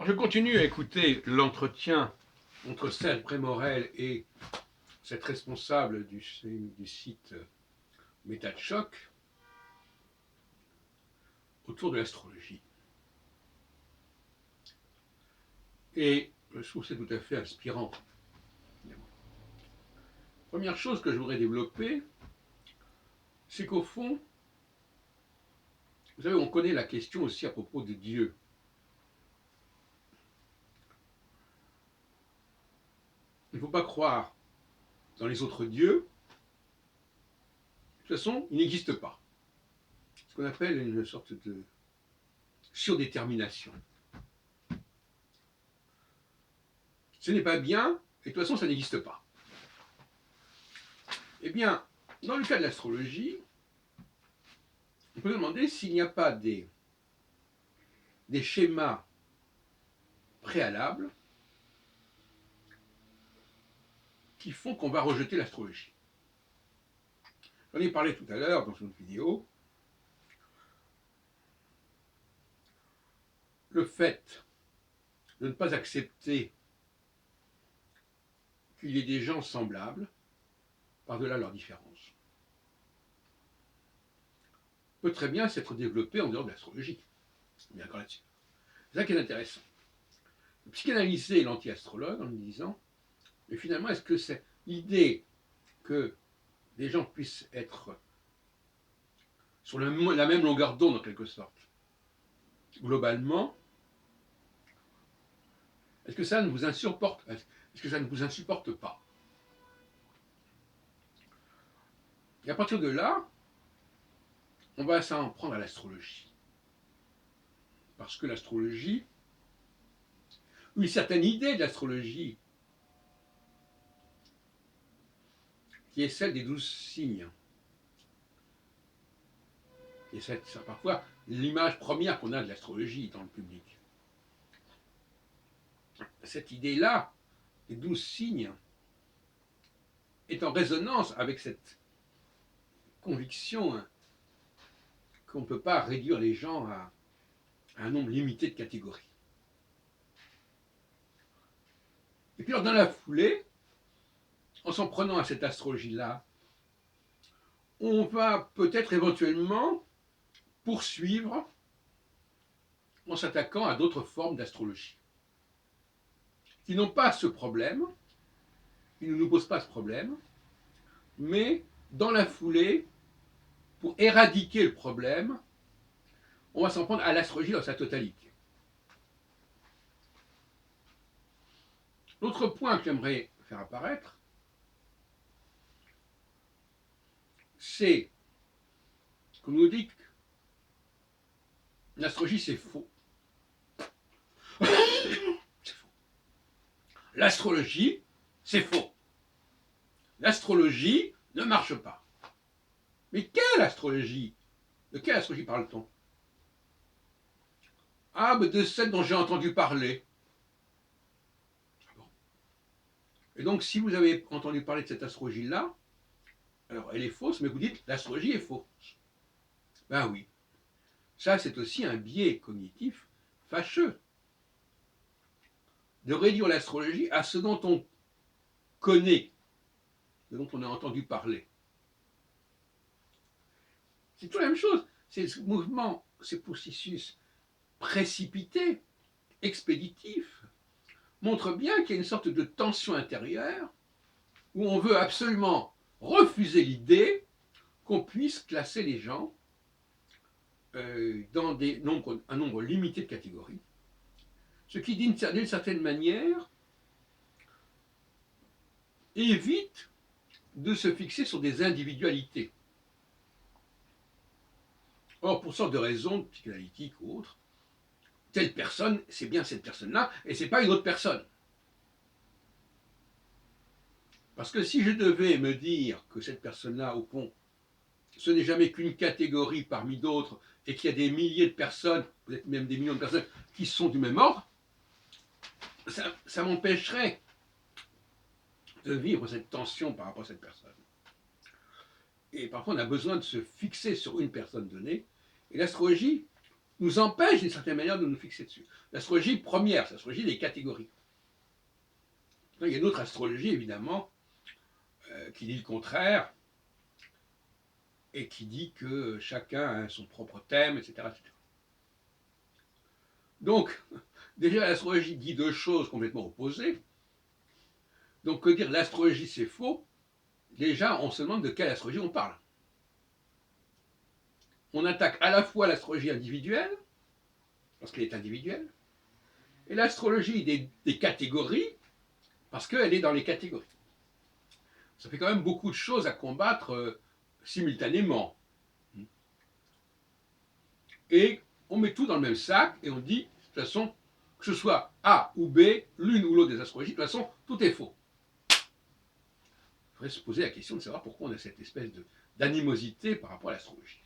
Alors, je continue à écouter l'entretien entre Serge Prémorel et cette responsable du site Méta de Choc autour de l'astrologie. Et je trouve que c'est tout à fait inspirant. Première chose que je voudrais développer, c'est qu'au fond, vous savez, on connaît la question aussi à propos de Dieu. Il ne faut pas croire dans les autres dieux. De toute façon, ils n'existent pas. Ce qu'on appelle une sorte de surdétermination. Ce n'est pas bien, et de toute façon, ça n'existe pas. Eh bien, dans le cas de l'astrologie, on peut se demander s'il n'y a pas des schémas préalables qui font qu'on va rejeter l'astrologie. J'en ai parlé tout à l'heure dans une autre vidéo. Le fait de ne pas accepter qu'il y ait des gens semblables par-delà leurs différences peut très bien s'être développé en dehors de l'astrologie. On est d'accord là-dessus. C'est ça qui est intéressant. Le psychanalyser l'anti-astrologue en lui disant, mais finalement, est-ce que c'est l'idée que des gens puissent être sur la même longueur d'onde en quelque sorte, globalement, est-ce que ça ne vous insupporte, est-ce que ça ne vous insupporte pas? Et à partir de là, on va s'en prendre à l'astrologie. Parce que l'astrologie, une certaine idée de l'astrologie, qui est celle des 12 signes, et c'est parfois l'image première qu'on a de l'astrologie dans le public. Cette idée-là, des 12 signes, est en résonance avec cette conviction qu'on ne peut pas réduire les gens à un nombre limité de catégories. Et puis alors, dans la foulée, en s'en prenant à cette astrologie-là, on va peut-être éventuellement poursuivre en s'attaquant à d'autres formes d'astrologie qui n'ont pas ce problème, qui ne nous posent pas ce problème, mais dans la foulée, pour éradiquer le problème, on va s'en prendre à l'astrologie dans sa totalité. L'autre point que j'aimerais faire apparaître, c'est qu'on nous dit que l'astrologie c'est faux. C'est faux. L'astrologie, c'est faux. L'astrologie ne marche pas. Mais quelle astrologie? De quelle astrologie parle-t-on? Ah, mais de celle dont j'ai entendu parler. Et donc, si vous avez entendu parler de cette astrologie-là, alors elle est fausse, mais vous dites l'astrologie est fausse. Ben oui. Ça, c'est aussi un biais cognitif fâcheux. De réduire l'astrologie à ce dont on connaît, ce dont on a entendu parler. C'est tout la même chose. C'est ce mouvement, ce processus précipité, expéditif, montre bien qu'il y a une sorte de tension intérieure où on veut absolument refuser l'idée qu'on puisse classer les gens dans un nombre limité de catégories, ce qui, d'une certaine manière, évite de se fixer sur des individualités. Or, pour sorte de raisons psychanalytiques ou autres, telle personne, c'est bien cette personne-là, et c'est pas une autre personne. Parce que si je devais me dire que cette personne-là, au fond, ce n'est jamais qu'une catégorie parmi d'autres, et qu'il y a des milliers de personnes, peut-être même des millions de personnes, qui sont du même ordre, ça m'empêcherait de vivre cette tension par rapport à cette personne. Et parfois, on a besoin de se fixer sur une personne donnée, et l'astrologie nous empêche d'une certaine manière de nous fixer dessus. L'astrologie première, c'est l'astrologie des catégories. Il y a une autre astrologie, évidemment, qui dit le contraire, et qui dit que chacun a son propre thème, etc. etc. Donc, déjà, l'astrologie dit deux choses complètement opposées. Donc, que dire l'astrologie c'est faux, déjà, on se demande de quelle astrologie on parle. On attaque à la fois l'astrologie individuelle, parce qu'elle est individuelle, et l'astrologie des catégories, parce qu'elle est dans les catégories. Ça fait quand même beaucoup de choses à combattre simultanément. Et on met tout dans le même sac et on dit, de toute façon, que ce soit A ou B, l'une ou l'autre des astrologies, de toute façon, tout est faux. Il faudrait se poser la question de savoir pourquoi on a cette espèce d'animosité par rapport à l'astrologie.